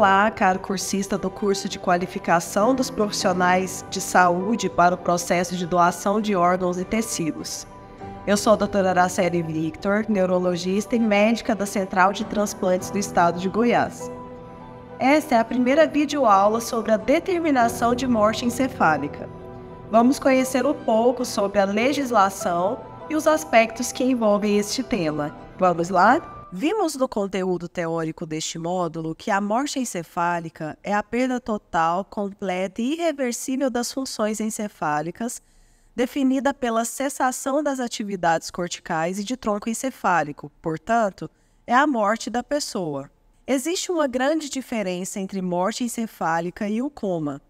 Olá, caro cursista do curso de qualificação dos profissionais de saúde para o processo de doação de órgãos e tecidos. Eu sou a doutora Araceli Victor, neurologista e médica da Central de Transplantes do Estado de Goiás. Esta é a primeira videoaula sobre a determinação de morte encefálica. Vamos conhecer um pouco sobre a legislação e os aspectos que envolvem este tema. Vamos lá? Vimos no conteúdo teórico deste módulo que a morte encefálica é a perda total, completa e irreversível das funções encefálicas, definida pela cessação das atividades corticais e de tronco encefálico, portanto, é a morte da pessoa. Existe uma grande diferença entre morte encefálica e o coma.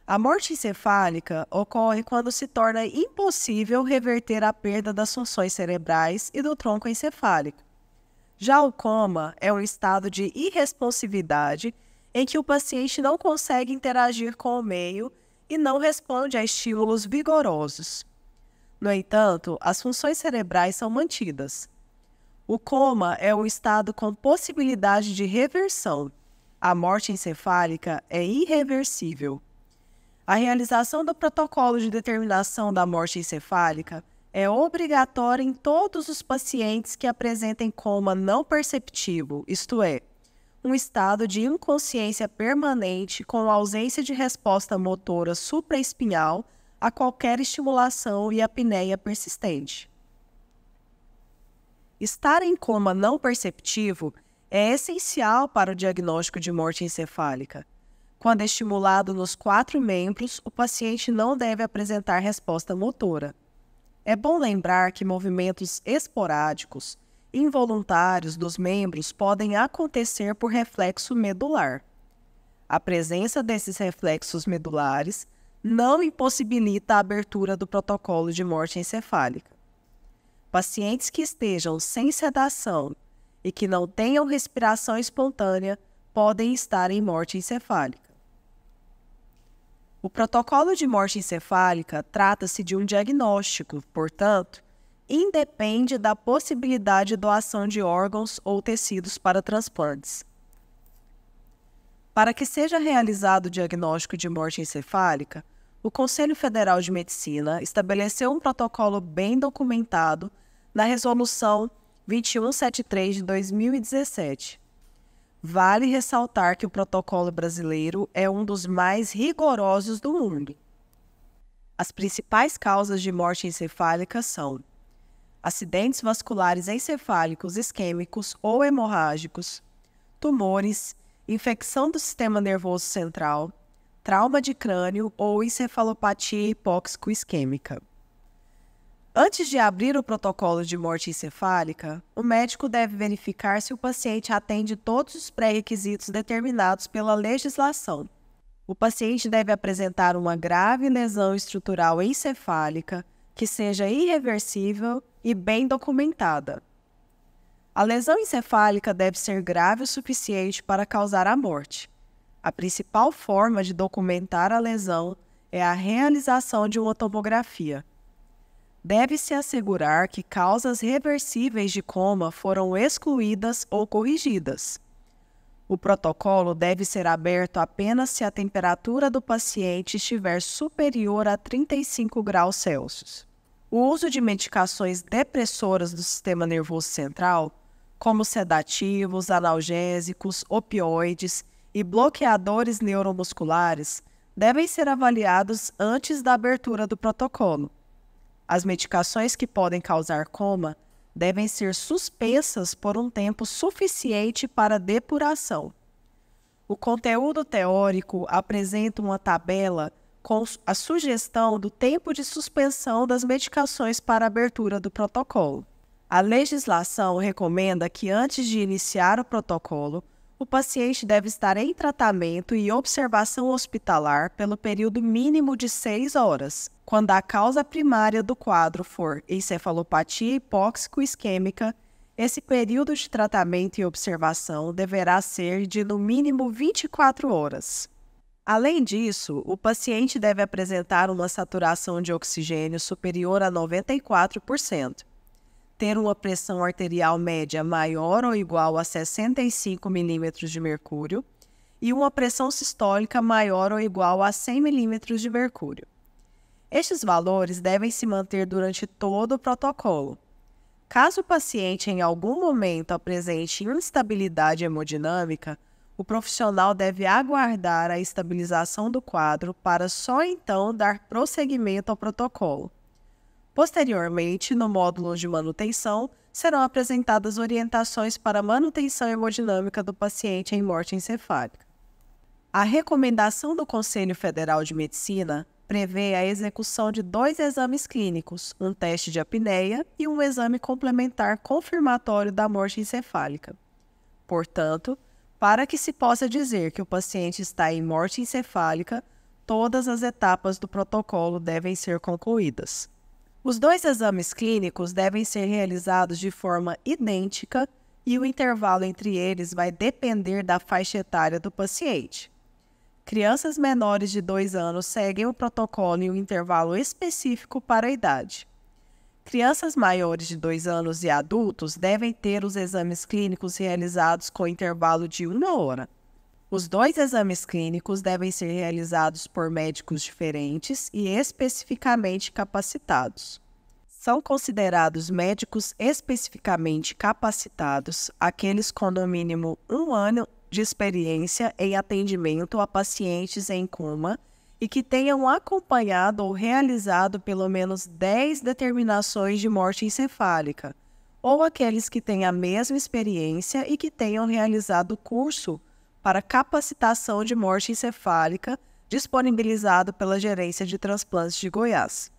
A morte encefálica ocorre quando se torna impossível reverter a perda das funções cerebrais e do tronco encefálico. Já o coma é um estado de irresponsividade em que o paciente não consegue interagir com o meio e não responde a estímulos vigorosos. No entanto, as funções cerebrais são mantidas. O coma é um estado com possibilidade de reversão. A morte encefálica é irreversível. A realização do protocolo de determinação da morte encefálica é obrigatória em todos os pacientes que apresentem coma não perceptivo, isto é, um estado de inconsciência permanente com ausência de resposta motora supraespinhal a qualquer estimulação e apneia persistente. Estar em coma não perceptivo é essencial para o diagnóstico de morte encefálica. Quando estimulado nos 4 membros, o paciente não deve apresentar resposta motora. É bom lembrar que movimentos esporádicos, involuntários dos membros podem acontecer por reflexo medular. A presença desses reflexos medulares não impossibilita a abertura do protocolo de morte encefálica. Pacientes que estejam sem sedação e que não tenham respiração espontânea podem estar em morte encefálica. O protocolo de morte encefálica trata-se de um diagnóstico, portanto, independe da possibilidade de doação de órgãos ou tecidos para transplantes. Para que seja realizado o diagnóstico de morte encefálica, o Conselho Federal de Medicina estabeleceu um protocolo bem documentado na Resolução 2173 de 2017. Vale ressaltar que o protocolo brasileiro é um dos mais rigorosos do mundo. As principais causas de morte encefálica são acidentes vasculares encefálicos isquêmicos ou hemorrágicos, tumores, infecção do sistema nervoso central, trauma de crânio ou encefalopatia hipóxico-isquêmica. Antes de abrir o protocolo de morte encefálica, o médico deve verificar se o paciente atende todos os pré-requisitos determinados pela legislação. O paciente deve apresentar uma grave lesão estrutural encefálica que seja irreversível e bem documentada. A lesão encefálica deve ser grave o suficiente para causar a morte. A principal forma de documentar a lesão é a realização de uma tomografia. Deve-se assegurar que causas reversíveis de coma foram excluídas ou corrigidas. O protocolo deve ser aberto apenas se a temperatura do paciente estiver superior a 35 graus Celsius. O uso de medicações depressoras do sistema nervoso central, como sedativos, analgésicos, opioides e bloqueadores neuromusculares, devem ser avaliados antes da abertura do protocolo. As medicações que podem causar coma devem ser suspensas por um tempo suficiente para depuração. O conteúdo teórico apresenta uma tabela com a sugestão do tempo de suspensão das medicações para a abertura do protocolo. A legislação recomenda que antes de iniciar o protocolo, o paciente deve estar em tratamento e observação hospitalar pelo período mínimo de 6 horas, quando a causa primária do quadro for encefalopatia hipóxico-isquêmica. Esse período de tratamento e observação deverá ser de no mínimo 24 horas. Além disso, o paciente deve apresentar uma saturação de oxigênio superior a 94%. ter uma pressão arterial média maior ou igual a 65 milímetros de mercúrio e uma pressão sistólica maior ou igual a 100 milímetros de mercúrio. Estes valores devem se manter durante todo o protocolo. Caso o paciente em algum momento apresente instabilidade hemodinâmica, o profissional deve aguardar a estabilização do quadro para só então dar prosseguimento ao protocolo. Posteriormente, no módulo de manutenção, serão apresentadas orientações para a manutenção hemodinâmica do paciente em morte encefálica. A recomendação do Conselho Federal de Medicina prevê a execução de 2 exames clínicos, um teste de apneia e um exame complementar confirmatório da morte encefálica. Portanto, para que se possa dizer que o paciente está em morte encefálica, todas as etapas do protocolo devem ser concluídas. Os 2 exames clínicos devem ser realizados de forma idêntica e o intervalo entre eles vai depender da faixa etária do paciente. Crianças menores de 2 anos seguem o protocolo em um intervalo específico para a idade. Crianças maiores de 2 anos e adultos devem ter os exames clínicos realizados com intervalo de 1 hora. Os 2 exames clínicos devem ser realizados por médicos diferentes e especificamente capacitados. São considerados médicos especificamente capacitados aqueles com no mínimo 1 ano de experiência em atendimento a pacientes em coma e que tenham acompanhado ou realizado pelo menos 10 determinações de morte encefálica, ou aqueles que têm a mesma experiência e que tenham realizado curso para capacitação de morte encefálica disponibilizado pela Gerência de Transplantes de Goiás.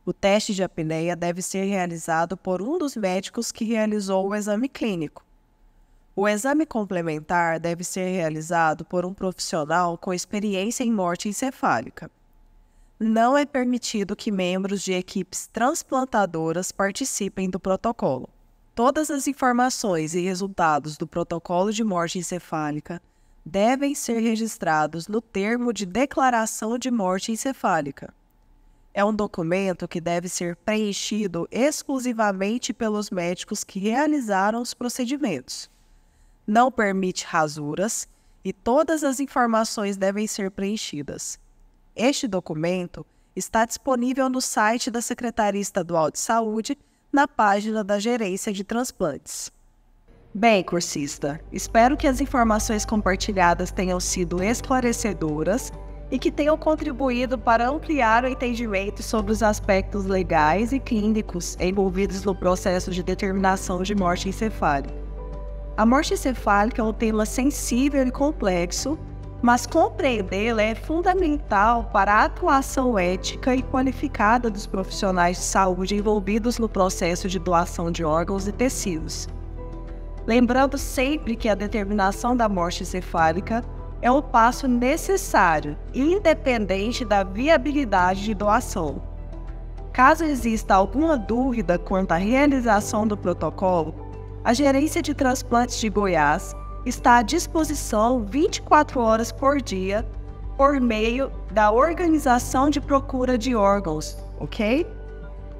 O teste de apneia deve ser realizado por um dos médicos que realizou o exame clínico. O exame complementar deve ser realizado por um profissional com experiência em morte encefálica. Não é permitido que membros de equipes transplantadoras participem do protocolo. Todas as informações e resultados do protocolo de morte encefálica devem ser registrados no termo de declaração de morte encefálica. É um documento que deve ser preenchido exclusivamente pelos médicos que realizaram os procedimentos. Não permite rasuras e todas as informações devem ser preenchidas. Este documento está disponível no site da Secretaria Estadual de Saúde, na página da Gerência de Transplantes. Bem, cursista, espero que as informações compartilhadas tenham sido esclarecedoras e que tenham contribuído para ampliar o entendimento sobre os aspectos legais e clínicos envolvidos no processo de determinação de morte encefálica. A morte encefálica é um tema sensível e complexo, mas compreendê-la é fundamental para a atuação ética e qualificada dos profissionais de saúde envolvidos no processo de doação de órgãos e tecidos. Lembrando sempre que a determinação da morte encefálica é um passo necessário, independente da viabilidade de doação. Caso exista alguma dúvida quanto à realização do protocolo, a Gerência de Transplantes de Goiás está à disposição 24 horas por dia por meio da Organização de Procura de Órgãos, ok?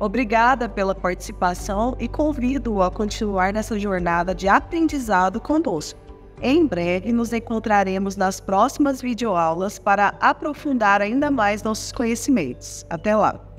Obrigada pela participação e convido-o a continuar nessa jornada de aprendizado conosco. Em breve nos encontraremos nas próximas videoaulas para aprofundar ainda mais nossos conhecimentos. Até lá!